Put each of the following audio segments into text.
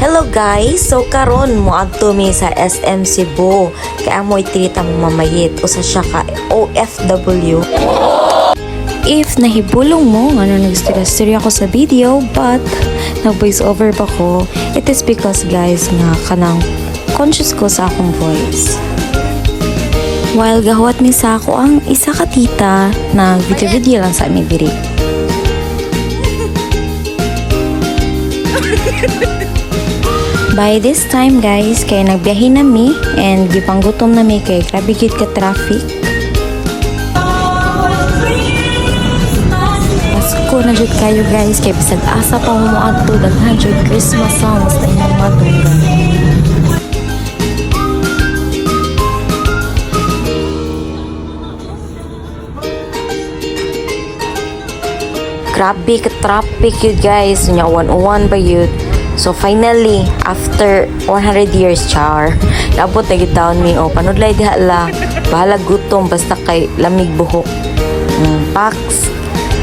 Hello guys, so karon mo adto mi sa SM Cebu. Kaya mo itirita mo mamayit usa siya ka OFW. If nahibulong mo ano nagstorya ako sa video but nag-voice over pa ko, it is because guys nga kanang conscious ko sa akong voice. While gahuat mi sa ako ang isa ka tita na video lang sa amin diri. By this time guys, kay nagbiyahe na mi and gipanggutom na mi kay grabe gid ka traffic. Pasko na jud kayo guys, kay bisag asa pa mo adto daghan jud Christmas songs na inyong matunggan. Grabe ka traffic yun guys, nya 101 ba yun. So finally, after 100 years char, nabot na gitawon mi o panudlay diha la. Bahala gutom basta kay lamig buhok. Pax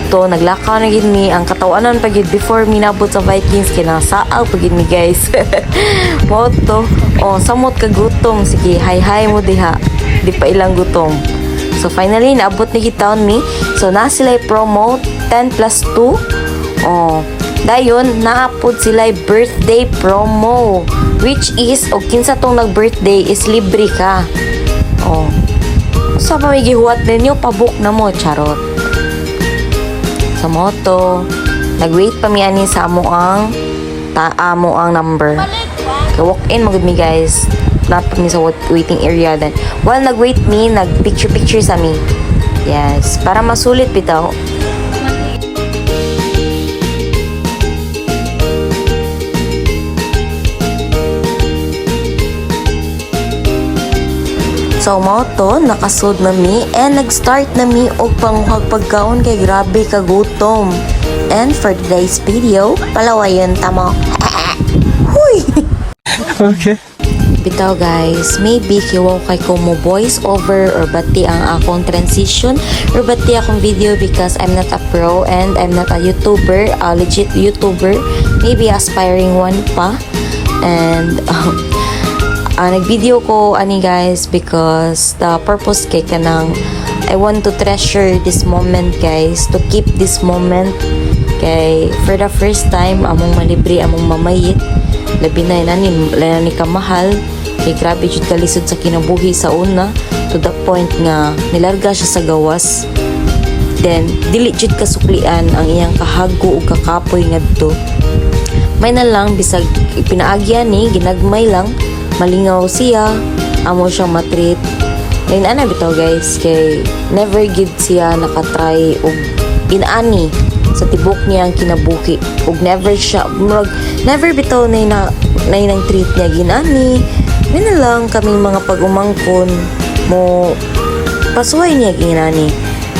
to naglakaw na gid mi ang katawanan pa gid before mi nabot sa Vikings kinasaaw pa gid mi guys. Mo to, samot ka gutom, sige hi mo diha. Di pa ilang gutom. So finally naabot ni gitawon mi. So na sila promo 10 plus 2. Dayon, naapod sila birthday promo. Which is, kinsa tong nag-birthday is libre ka. Sa pamigihuat ninyo, pabook na mo, charot. Sa moto, nag-wait pa mi ani sa amo ang number. Ka-walk-in magud mi guys. Not pa mi sa waiting area then. While nag-wait mi, nag-picture sa mi. Yes, para masulit bitaw. So mo to, nakasud na mi and nag-start na mi og panguhag pagkaon kay grabe kagutom. And for today's video, palawayon tamo. Huy! Okay. Bitaw guys, maybe kiwaw kay ko mo voice over or bati ang akong transition or bati akong video because I'm not a pro and I'm not a YouTuber, a legit YouTuber, maybe aspiring one pa. And nag-video ko ani guys because the purpose kay kanang I want to treasure this moment guys, to keep this moment kay for the first time among malibre among mamayit labi na ni kamahal kay grabe jud kalisod sa kinabuhi sa una to the point nga nilarga siya sa gawas then dili jud kasuklian ang iyang kahago ug kakapoy ngadto may na lang bisag pinaagyan ni ginagmay lang malingaw siya, amo siyang matreat. Ngayon ana bitaw guys, kay never gid siya nakatry og inani sa tibok niya ang kinabuhi. Og never bitaw na nang treat niya ginani. Ngayon lang kaming mga pag-umangkon mo pasuway niya ginani.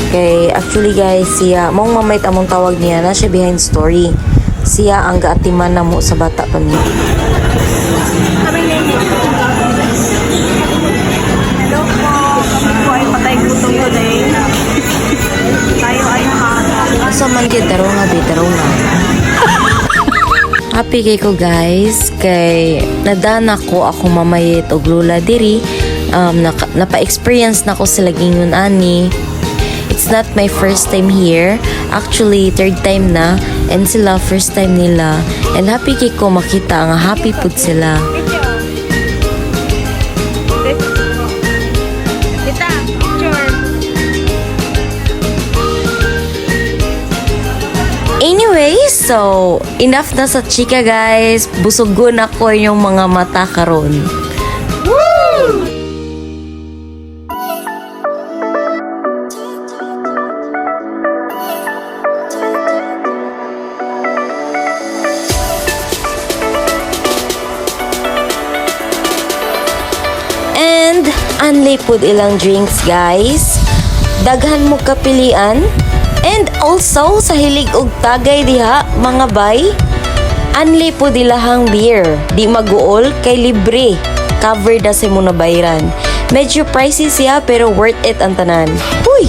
Kay actually guys, siya mong mamayt among tawag niya na siya behind story. Siya ang gaatiman na mo sa bata pa niya. Hello po, kami po ay patay gutom today. Tayo ay Asa man gyud taro nga. Happy kay ko guys kay nadana ko ako mamayit og lula diri. Napa-experience na ko sila gingon ani. It's not my first time here. Actually, third time na. And sila, first time nila. And happy kay ko makita nga happy pud sila. Anyway, so enough na sa chika guys. Busugon ako yung mga mata karon. Woo! And anli pud ilang drinks guys. Daghan mo kapilian. And also, sa hilig og tagay diha, mga bay, anli po dilahang beer. Di maguol, kay libre. Covered na sa muna bayran. Medyo pricey siya, pero worth it ang tanan. Huy!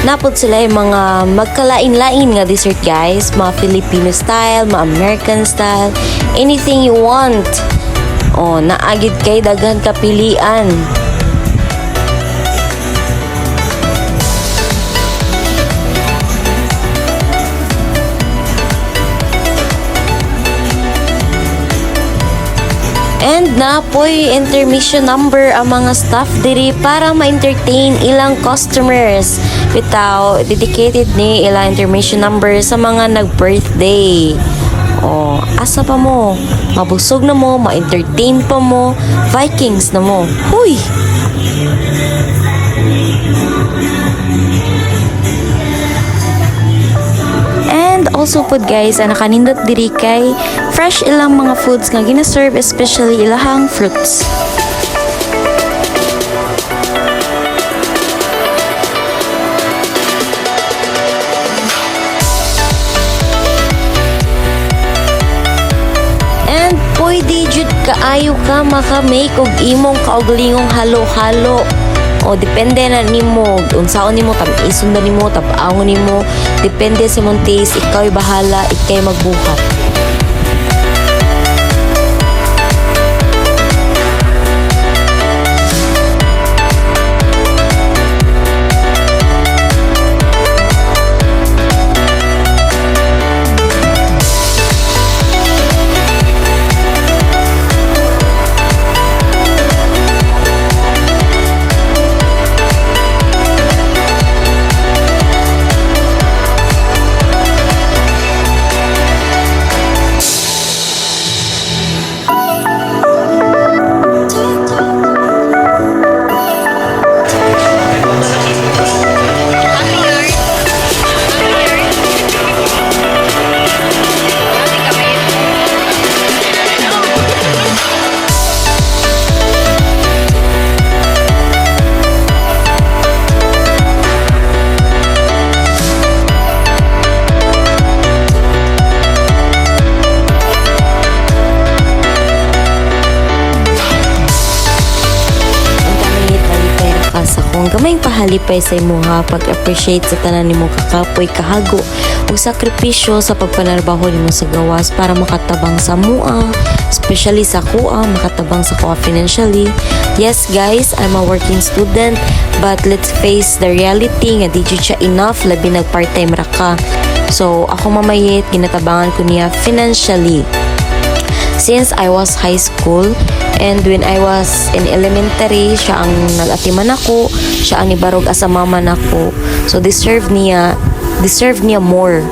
Napod sila yung mga magkalain-lain nga dessert guys. Mga Filipino style, mga American style. Anything you want. Oh, naagid kay daghan kapilian. And napoy intermission number ang mga staff diri para ma-entertain ilang customers. Bitaw, dedicated ni ilang intermission number sa mga nag-birthday. Oh, asa pa mo? Mabusog na mo, ma-entertain pa mo, Vikings na mo. Huy! And also food guys, ang nakanindot diri kay fresh ilang mga foods nga gina-serve, especially ilahang fruits. And pwede jud kaayo ka maka-make og imong kaugalingong halo-halo. O depende na nimo unsaon nimo tab isun na nimo tab angon nimo, depende sa imong taste, ikaw bahala, ikay magbuhat. Kung gamay pahalipay sa imuha pag-appreciate sa tanan nimo kakapoy kahago ug sakripisyo sa pagpanarbaho nimo sa gawas para makatabang sa mua, especially sa kuha, makatabang sa kuha financially. Yes guys, I'm a working student, but let's face the reality nga di jud siya enough labi nag part-time ra ka. So ako mamayit ginatabangan ko niya financially since I was high school. And when I was in elementary, siya ang nag-atiman ako, siya ang nibarog asa mama nako. So deserve niya more.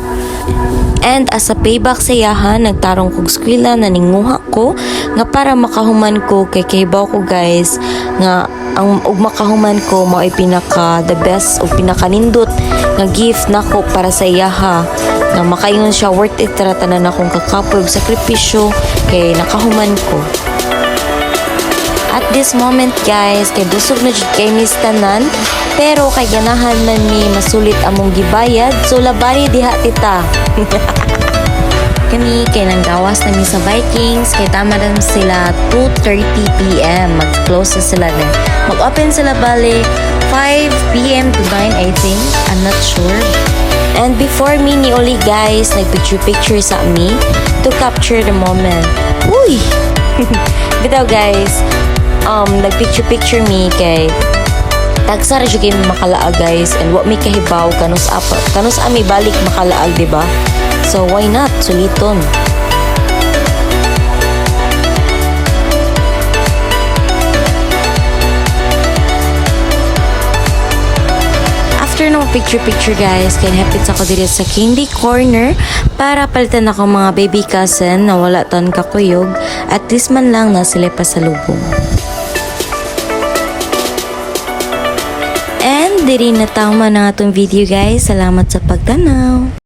And as a payback sa yahan, nagtarong kog eskwela na ninguha ko nga para makahuman ko kay kaybaw ko guys nga ang ug makahuman ko mao ay pinaka the best o pinakanindot nga gift nako para sa yaha nga makaingon siya worth it ra tanan akong kakapoy ug sakripisyo kay nakahuman ko. At this moment guys, kay busog na jud kay mis tanan, pero kay ganahan man mi masulit among gibayad, so labari diha tita. Kami kay nang gawas na mi sa Vikings, kay tama rin sila 2:30 PM, mag-close na sila din. Mag-open sila bali 5 PM to 9 I think, I'm not sure. And before me ni Oli guys, nagpicture sa me to capture the moment. Uy! Bitaw guys, nagpicture me kay tagsara jud kay makalaa guys, and wa mi kahibaw kanus ami balik makalaag, diba? So why not suliton. After ng picture guys, kaya hapit ako dito sa candy corner para palitan ako mga baby cousin na wala tan kakuyog, at least man lang na sila pa sa lubong. And diri na tama na atong video guys. Salamat sa pagtanaw.